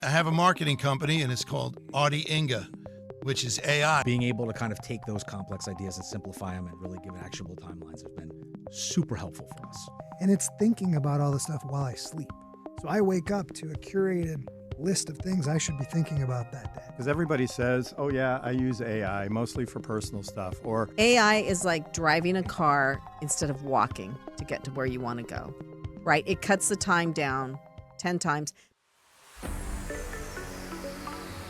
I have a marketing company, and it's called Audi Inga, which is AI. Being able to kind of take those complex ideas and simplify them and really give actionable timelines has been super helpful for us. And it's thinking about all this stuff while I sleep. So I wake up to a curated list of things I should be thinking about that day. Because everybody says, oh yeah, I use AI mostly for personal stuff, or AI is like driving a car instead of walking to get to where you want to go, right? It cuts the time down 10 times.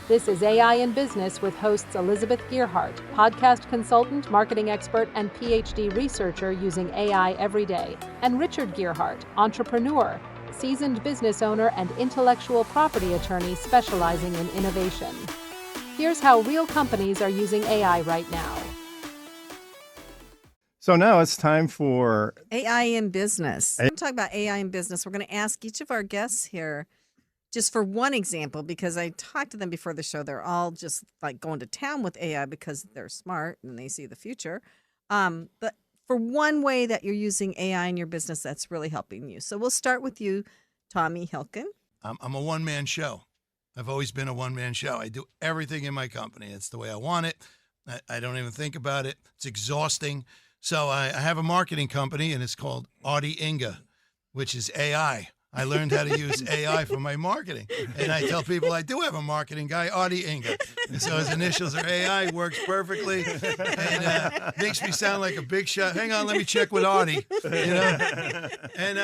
This is AI in Business with hosts Elizabeth Gearhart, podcast consultant, marketing expert, and PhD researcher using AI every day, and Richard Gearhart, entrepreneur, seasoned business owner, and intellectual property attorney specializing in innovation. Here's how real companies are using AI right now. so now it's time for AI in Business. We're going to talk about AI in Business. We're going to ask each of our guests here just for one example, because I talked to them before the show. They're all just like going to town with AI because they're smart and they see the future. But for one way that you're using AI in your business that's really helping you. So we'll start with you, Tommy Hilcken. I'm a one-man show. I've always been a one-man show. I do everything in my company. It's the way I want it. I don't even think about it. It's exhausting. So I have a marketing company, and it's called Audi Inga, which is AI. I learned how to use AI for my marketing. And I tell people I do have a marketing guy, Audi Inga. And so his initials are AI, works perfectly, and makes me sound like a big shot. Hang on, let me check with Audi. And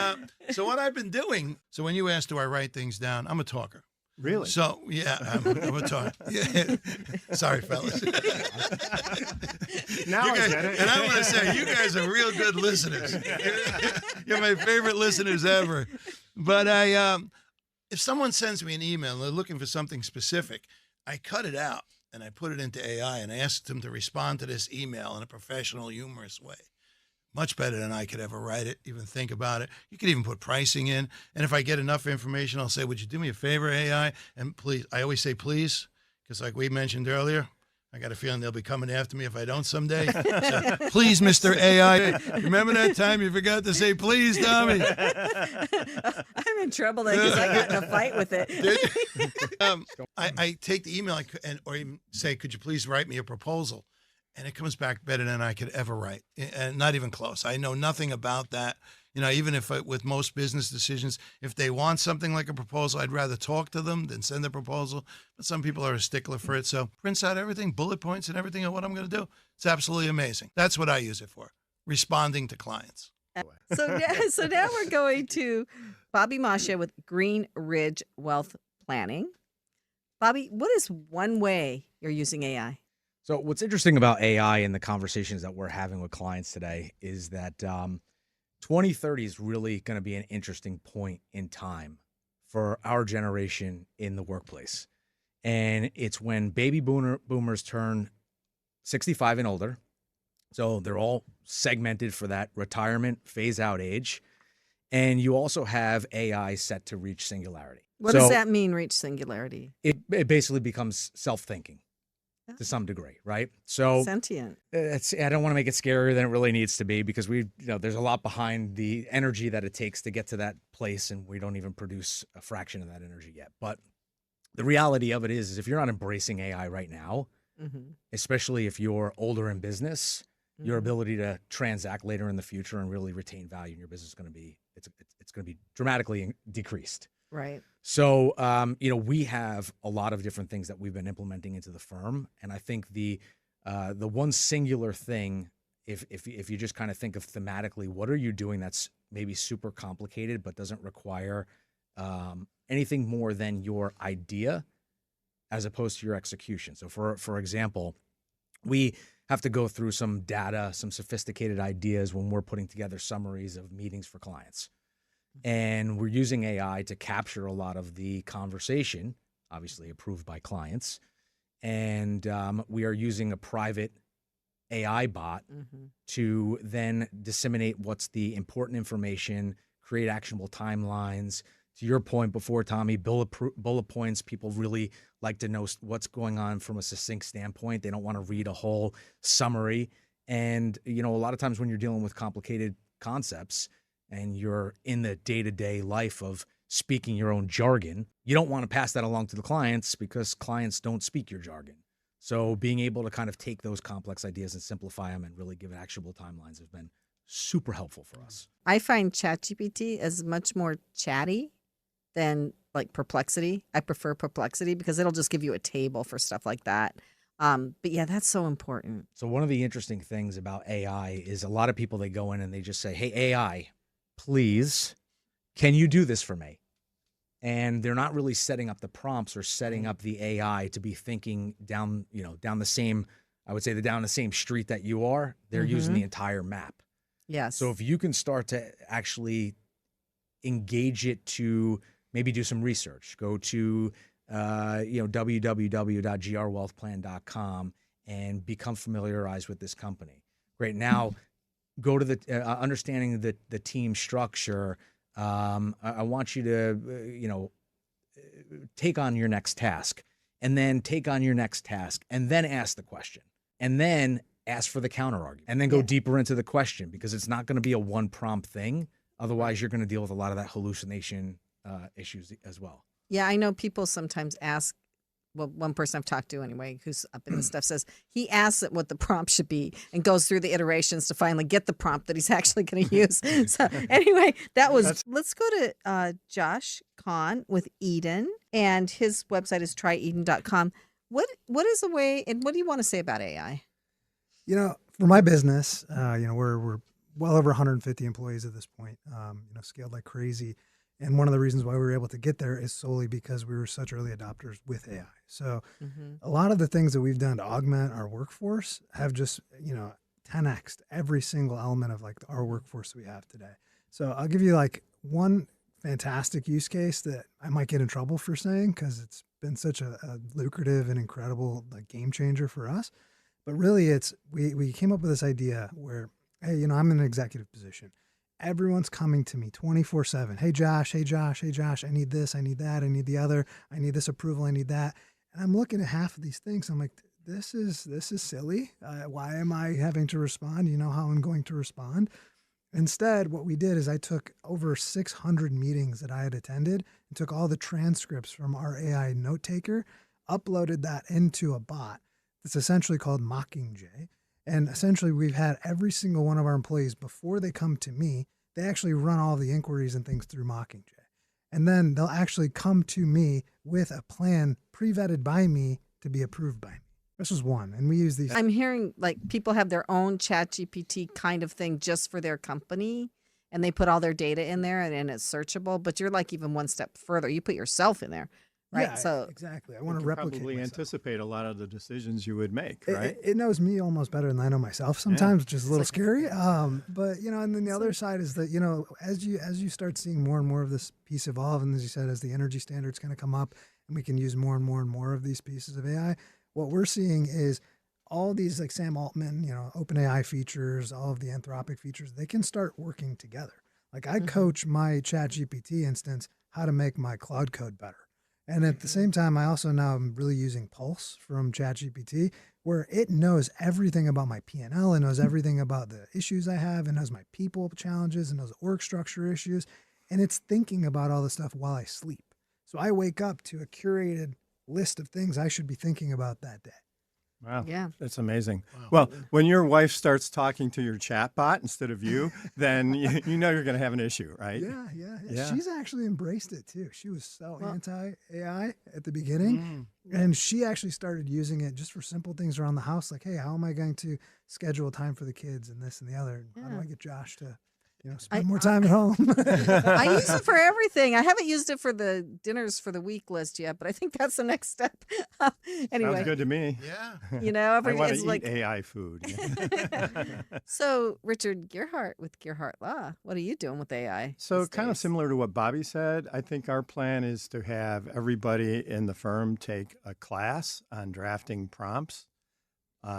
so what I've been doing, so when you ask, do I write things down? I'm a talker. really. So, yeah, I'm a talker. Yeah. Sorry, fellas. Now You I guys, get it. and I want to say, you guys are real good listeners. You're my favorite listeners ever. But if someone sends me an email and they're looking for something specific, I cut it out and I put it into AI and I ask them to respond to this email in a professional, humorous way. Much better than I could ever write it, even think about it. You could even put pricing in. And if I get enough information, I'll say, would you do me a favor, AI? And please, I always say please, because like we mentioned earlier, I got a feeling they'll be coming after me if I don't someday. So, please, Mr. AI. Remember that time you forgot to say please, Tommy? I'm in trouble because I got in a fight with it. I take the email or even say, could you please write me a proposal? And it comes back better than I could ever write, and not even close. I know nothing about that. Even if with most business decisions, if they want something like a proposal, I'd rather talk to them than send a proposal. But some people are a stickler for it. So prints out everything, bullet points and everything of what I'm going to do. It's absolutely amazing. That's what I use it for, responding to clients. So now we're going to Bobby Mascia with Green Ridge Wealth Planning. Bobby, what is one way you're using AI? So what's interesting about AI and the conversations that we're having with clients today is that 2030 is really going to be an interesting point in time for our generation in the workplace. And it's when baby boomers turn 65 and older. So they're all segmented for that retirement phase out age. And you also have AI set to reach singularity. What does that mean, reach singularity? It basically becomes self-thinking to some degree, right? So Sentient. I don't want to make it scarier than it really needs to be, because there's a lot behind the energy that it takes to get to that place, and we don't even produce a fraction of that energy yet. But the reality of it is if you're not embracing AI right now, especially if you're older in business, your ability to transact later in the future and really retain value in your business is going to be it's going to be dramatically decreased. Right. So, we have a lot of different things that we've been implementing into the firm. And I think the one singular thing, if you just kind of think of thematically, what are you doing that's maybe super complicated, but doesn't require anything more than your idea as opposed to your execution. So for example, we have to go through some data, some sophisticated ideas when we're putting together summaries of meetings for clients. And we're using AI to capture a lot of the conversation, obviously approved by clients. And we are using a private AI bot to then disseminate what's the important information, create actionable timelines. To your point before, Tommy, bullet points, people really like to know what's going on from a succinct standpoint. They don't want to read a whole summary. And, a lot of times when you're dealing with complicated concepts, and you're in the day-to-day life of speaking your own jargon. You don't want to pass that along to the clients because clients don't speak your jargon. So being able to kind of take those complex ideas and simplify them and really give actionable timelines have been super helpful for us. I find ChatGPT is much more chatty than like Perplexity. I prefer Perplexity because it'll just give you a table for stuff like that. But yeah, that's so important. So one of the interesting things about AI is a lot of people, they go in and they just say, hey, AI, please, can you do this for me? And they're not really setting up the prompts or setting up the AI to be thinking down, down the same, I would say down the same street that you are. They're using the entire map. Yes. So if you can start to actually engage it to maybe do some research, go to www.grwealthplan.com and become familiarized with this company. Great. Now go to the understanding the team structure. I want you to, take on your next task, and then take on your next task, and then ask the question, and then ask for the counter argument, and then go deeper into the question, because it's not going to be a one prompt thing. Otherwise, you're going to deal with a lot of that hallucination issues as well. Yeah, I know people sometimes ask, well, one person I've talked to anyway, who's up in this stuff, says he asks it what the prompt should be and goes through the iterations to finally get the prompt that he's actually going to use. So anyway, let's go to Josh Kahn with Eden, and his website is tryeden.com. What is the way, and what do you want to say about AI? For my business, we're well over 150 employees at this point, scaled like crazy. And one of the reasons why we were able to get there is solely because we were such early adopters with AI. So a lot of the things that we've done to augment our workforce have just, 10x'd every single element of like our workforce we have today. So I'll give you like one fantastic use case that I might get in trouble for saying, because it's been such a lucrative and incredible like game changer for us. But really it's, we came up with this idea where, hey, I'm in an executive position. Everyone's coming to me 24/7. Hey, Josh, I need this, I need that, I need the other, I need this approval, I need that. And I'm looking at half of these things. I'm like, this is silly. Why am I having to respond? You know how I'm going to respond. Instead, what we did is I took over 600 meetings that I had attended and took all the transcripts from our AI note taker, uploaded that into a bot that's essentially called Mockingjay. And essentially, we've had every single one of our employees, before they come to me, they actually run all the inquiries and things through Mockingjay. And then they'll actually come to me with a plan pre-vetted by me to be approved by me. This is one. And we use these. I'm hearing like people have their own ChatGPT kind of thing just for their company, and they put all their data in there and it's searchable. But you're like even one step further. You put yourself in there. Right. Yeah, so exactly. I want to replicate probably myself. anticipate a lot of the decisions you would make, right? It knows me almost better than I know myself sometimes, which is a little scary. But and then the other side is that, as you start seeing more and more of this piece evolve, and as you said, as the energy standards kind of come up and we can use more and more and more of these pieces of AI, what we're seeing is all these like Sam Altman, OpenAI features, all of the Anthropic features, they can start working together. Like I coach my ChatGPT instance how to make my Claude code better. And at the same time, I also now am really using Pulse from ChatGPT, where it knows everything about my P&L, it knows everything about the issues I have, it knows my people challenges, it knows org structure issues, and it's thinking about all this stuff while I sleep. So I wake up to a curated list of things I should be thinking about that day. Wow. Yeah. That's amazing. Wow. Well, when your wife starts talking to your chatbot instead of you, then you know you're going to have an issue, right? Yeah. She's actually embraced it too. She was so anti-AI at the beginning. And she actually started using it just for simple things around the house. Like, hey, how am I going to schedule time for the kids and this and the other? And how do I get Josh to spend more time at home? I use it for everything. I haven't used it for the dinners for the week list yet, but I think that's the next step. Anyway, Sounds good to me. Yeah. I want to it's eat like AI food. So, Richard Gearhart with Gearhart Law, what are you doing with AI? So these kind of days? similar to what Bobby said, I think our plan is to have everybody in the firm take a class on drafting prompts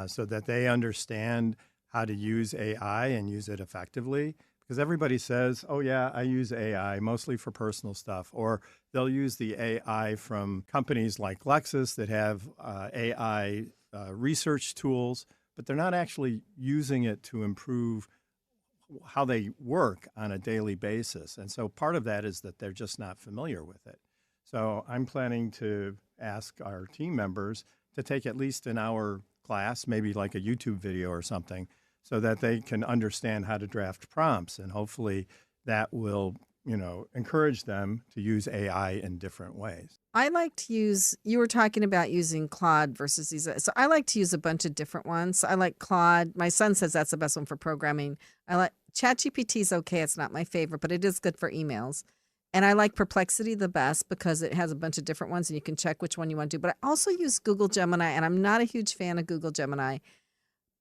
so that they understand how to use AI and use it effectively. Because everybody says, oh, yeah, I use AI mostly for personal stuff. Or they'll use the AI from companies like Lexus that have AI research tools, but they're not actually using it to improve how they work on a daily basis. And so part of that is that they're just not familiar with it. So I'm planning to ask our team members to take at least an hour class, maybe like a YouTube video or something, so that they can understand how to draft prompts. And hopefully that will, encourage them to use AI in different ways. I like to use, you were talking about using Claude versus these. So I like to use a bunch of different ones. So I like Claude. My son says that's the best one for programming. I like ChatGPT is okay. It's not my favorite, but it is good for emails. And I like Perplexity the best because it has a bunch of different ones and you can check which one you want to do. But I also use Google Gemini, and I'm not a huge fan of Google Gemini,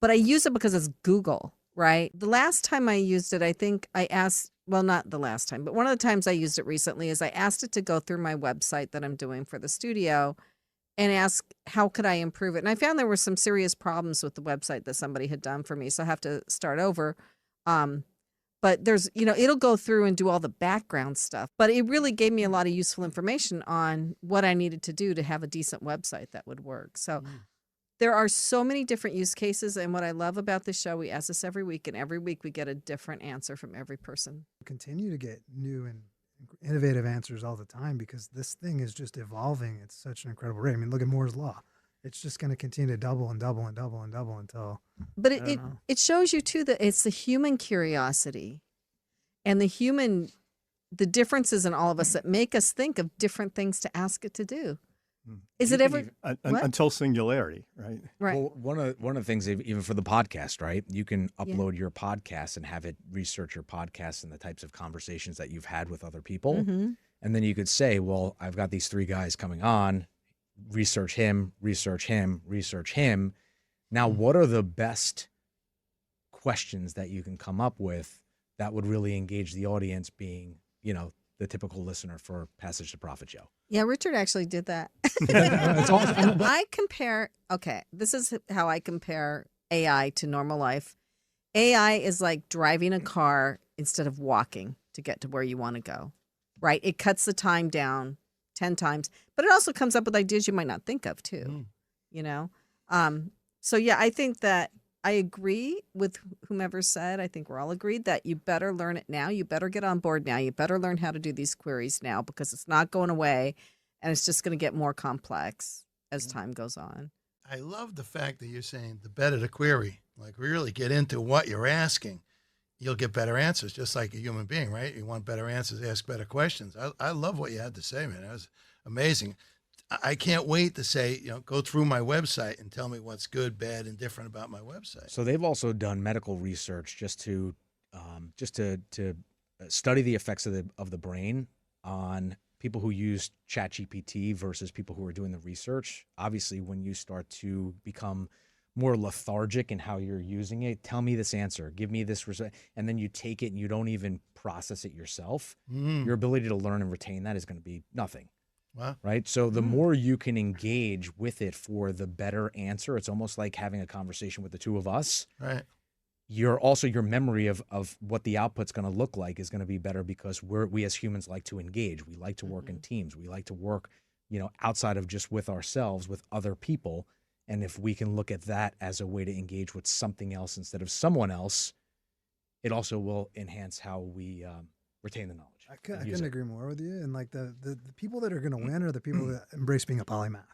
but I use it because it's Google, right? The last time I used it, I think I asked, well, not the last time, but one of the times I used it recently is I asked it to go through my website that I'm doing for the studio and ask, how could I improve it? And I found there were some serious problems with the website that somebody had done for me. So I have to start over. But there's, it'll go through and do all the background stuff. But it really gave me a lot of useful information on what I needed to do to have a decent website that would work. So there are so many different use cases. And what I love about this show, we ask this every week, and every week we get a different answer from every person. Continue to get new and innovative answers all the time because this thing is just evolving at such an incredible rate. I mean, look at Moore's Law. It's just going to continue to double and double and double and double until. But it shows you too that it's the human curiosity and the differences in all of us that make us think of different things to ask it to do. Is it ever until singularity, right? Right. Well, one of the things, even for the podcast, right? You can upload your podcast and have it research your podcast and the types of conversations that you've had with other people, and then you could say, "Well, I've got these 3 guys coming on. Research him, research him, research him." Now, what are the best questions that you can come up with that would really engage the audience, being, the typical listener for Passage to Profit show? Yeah, Richard actually did that. That's awesome. This is how I compare AI to normal life. AI is like driving a car instead of walking to get to where you want to go, right? It cuts the time down 10 times, but it also comes up with ideas you might not think of too, So yeah, I think that I agree with whomever said, I think we're all agreed that you better learn it now. You better get on board now. You better learn how to do these queries now because it's not going away and it's just going to get more complex as time goes on. I love the fact that you're saying the better the query, like really get into what you're asking. You'll get better answers, just like a human being, right? You want better answers, ask better questions. I love what you had to say, man. That was amazing. I can't wait to say, go through my website and tell me what's good, bad, and different about my website. So they've also done medical research just to study the effects of the brain on people who use ChatGPT versus people who are doing the research. Obviously, when you start to become more lethargic in how you're using it, tell me this answer, give me this result, and then you take it and you don't even process it yourself, your ability to learn and retain that is going to be nothing. Wow. Right? So the more you can engage with it for the better answer, it's almost like having a conversation with the two of us. Right. Your memory of what the output's going to look like is going to be better because we as humans like to engage. We like to work in teams. We like to work, outside of just with ourselves, with other people. And if we can look at that as a way to engage with something else instead of someone else, it also will enhance how we retain the knowledge. I couldn't agree more with you. And like the people that are going to win are the people that embrace being a polymath,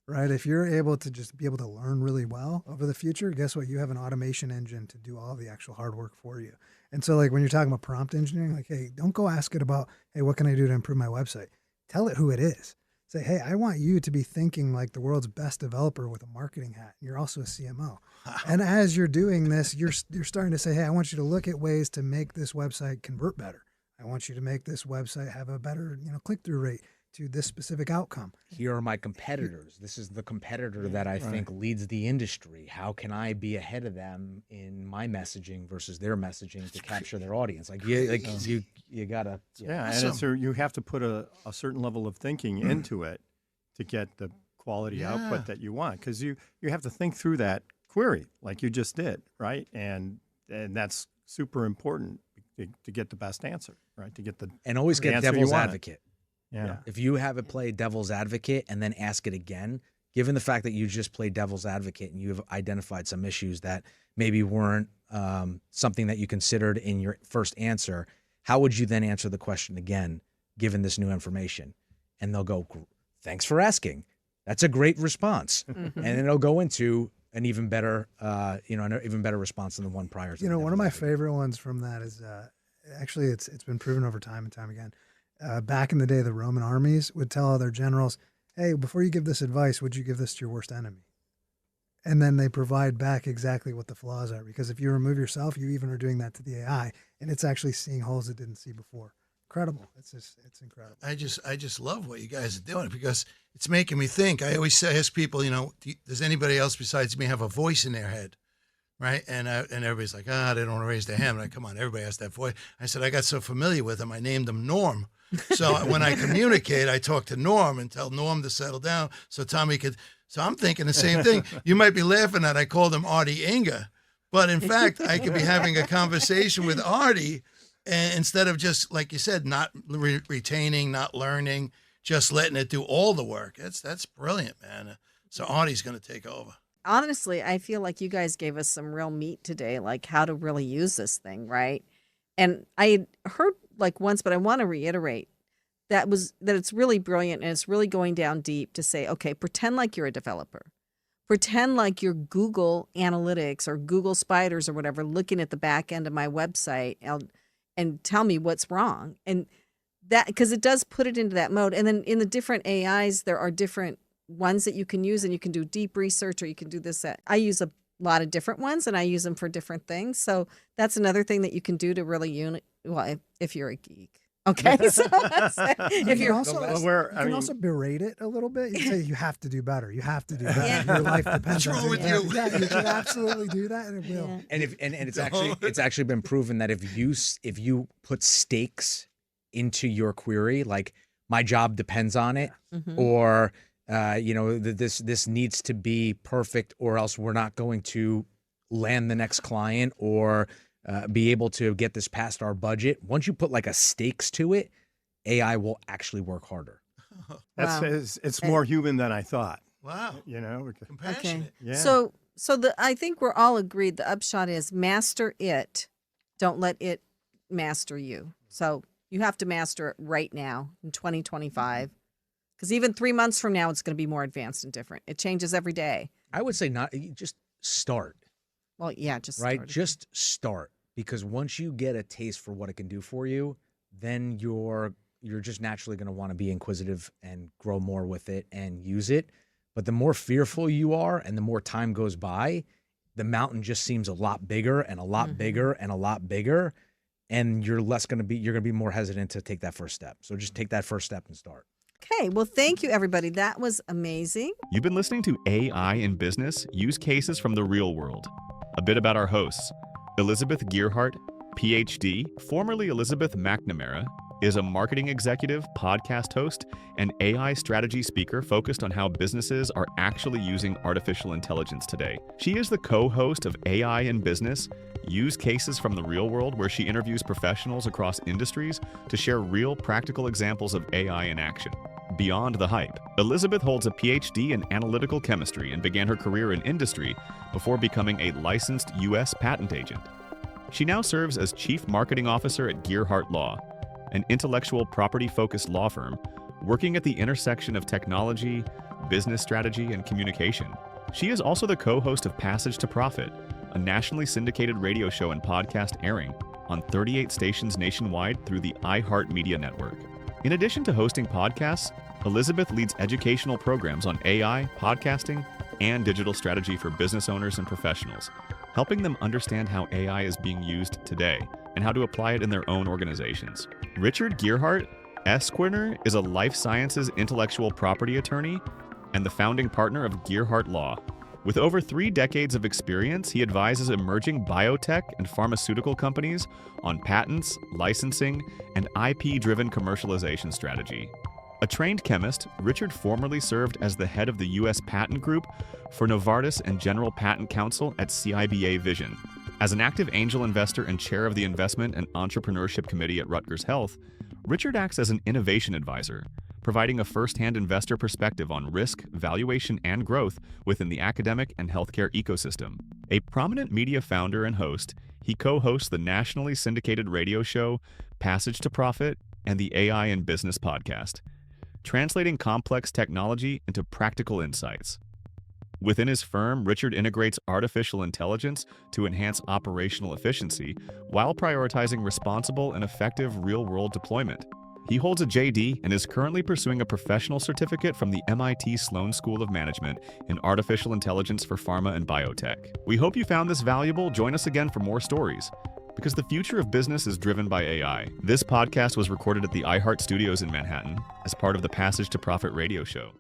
right? If you're able to just be able to learn really well over the future, guess what? You have an automation engine to do all the actual hard work for you. And so like when you're talking about prompt engineering, like, hey, don't go ask it about, hey, what can I do to improve my website? Tell it who it is. Say, hey, I want you to be thinking like the world's best developer with a marketing hat. You're also a CMO. Wow. And as you're doing this, you're starting to say, hey, I want you to look at ways to make this website convert better. I want you to make this website have a better, click-through rate to this specific outcome. Here are my competitors. This is the competitor that I think leads the industry. How can I be ahead of them in my messaging versus their messaging to capture their audience? You gotta. Yeah, awesome. And you have to put a certain level of thinking into it to get the quality output that you want, because you have to think through that query like you just did, right? And that's super important to get the best answer, right? To get and always get devil's advocate. Yeah. If you have it play devil's advocate and then ask it again, given the fact that you just played devil's advocate and you have identified some issues that maybe weren't something that you considered in your first answer, how would you then answer the question again, given this new information? And they'll go, thanks for asking. That's a great response. And then it'll go into an even better, an even better response than the one prior to. One of my favorite ones from that is actually it's been proven over time and time again. Back in the day, the Roman armies would tell their generals, hey, before you give this advice, would you give this to your worst enemy? And then they provide back exactly what the flaws are. Because if you remove yourself, you even are doing that to the AI, and it's actually seeing holes it didn't see before. Incredible. It's incredible. I just love what you guys are doing because it's making me think. I always ask people, does anybody else besides me have a voice in their head? Right. And everybody's like, they don't want to raise their hand. I'm like, come on, everybody has that voice. I said, I got so familiar with him, I named him Norm. So when I communicate, I talk to Norm and tell Norm to settle down so Tommy could. So I'm thinking the same thing. You might be laughing at I called him Artie Inga, but in fact, I could be having a conversation with Artie and instead of just, like you said, not retaining, not learning, just letting it do all the work. That's brilliant, man. So Artie's going to take over. Honestly, I feel like you guys gave us some real meat today, like how to really use this thing, right? And I had heard like once, but I want to reiterate that it's really brilliant and it's really going down deep to say, okay, pretend like you're a developer. Pretend like you're Google Analytics or Google Spiders or whatever, looking at the back end of my website and tell me what's wrong. And that, because it does put it into that mode. And then in the different AIs, there are different ones that you can use, and you can do deep research or you can do this. I use a lot of different ones and I use them for different things. So that's another thing that you can do to really if you're a geek. Okay, so if you're also berate it a little bit. You say you have to do better. You have to do better. Yeah. Your life depends on with it. you? Yeah, you should absolutely do that, and it will. Yeah. And it's actually been proven that if you put stakes into your query, like my job depends on it, or this needs to be perfect, or else we're not going to land the next client or be able to get this past our budget. Once you put like a stakes to it, AI will actually work harder. It's more human than I thought. Wow. Compassionate. Okay. Yeah. So I think we're all agreed. The upshot is master it. Don't let it master you. So you have to master it right now in 2025. Because even 3 months from now, it's going to be more advanced and different. It changes every day. I would say just start. Well, yeah, just right. start. Just start, because once you get a taste for what it can do for you, then you're just naturally going to want to be inquisitive and grow more with it and use it. But the more fearful you are, and the more time goes by, the mountain just seems a lot bigger and a lot bigger and a lot bigger, and you're going to be more hesitant to take that first step. So just take that first step and start. Okay, well, thank you, everybody. That was amazing. You've been listening to AI in Business, Use Cases from the Real World. A bit about our hosts. Elizabeth Gearhart, PhD, formerly Elizabeth McNamara, is a marketing executive, podcast host, and AI strategy speaker focused on how businesses are actually using artificial intelligence today. She is the co-host of AI in Business, Use Cases from the Real World, where she interviews professionals across industries to share real practical examples of AI in action. Beyond the hype, Elizabeth holds a PhD in analytical chemistry and began her career in industry before becoming a licensed U.S. patent agent. She now serves as Chief Marketing Officer at Gearhart Law, an intellectual property-focused law firm working at the intersection of technology, business strategy, and communication. She is also the co-host of Passage to Profit, a nationally syndicated radio show and podcast airing on 38 stations nationwide through the iHeartMedia network. In addition to hosting podcasts, Elizabeth leads educational programs on AI, podcasting, and digital strategy for business owners and professionals, helping them understand how AI is being used today and how to apply it in their own organizations. Richard Gearhart, Esquire, is a life sciences intellectual property attorney and the founding partner of Gearhart Law. With over 3 decades of experience, he advises emerging biotech and pharmaceutical companies on patents, licensing, and IP-driven commercialization strategy. A trained chemist, Richard formerly served as the head of the U.S. Patent Group for Novartis and General Patent Counsel at CIBA Vision. As an active angel investor and chair of the Investment and Entrepreneurship Committee at Rutgers Health, Richard acts as an innovation advisor, providing a first-hand investor perspective on risk, valuation, and growth within the academic and healthcare ecosystem. A prominent media founder and host, he co-hosts the nationally syndicated radio show Passage to Profit and the AI in Business podcast, translating complex technology into practical insights. Within his firm, Richard integrates artificial intelligence to enhance operational efficiency while prioritizing responsible and effective real-world deployment. He holds a JD and is currently pursuing a professional certificate from the MIT Sloan School of Management in Artificial Intelligence for Pharma and Biotech. We hope you found this valuable. Join us again for more stories, because the future of business is driven by AI. This podcast was recorded at the iHeart Studios in Manhattan as part of the Passage to Profit radio show.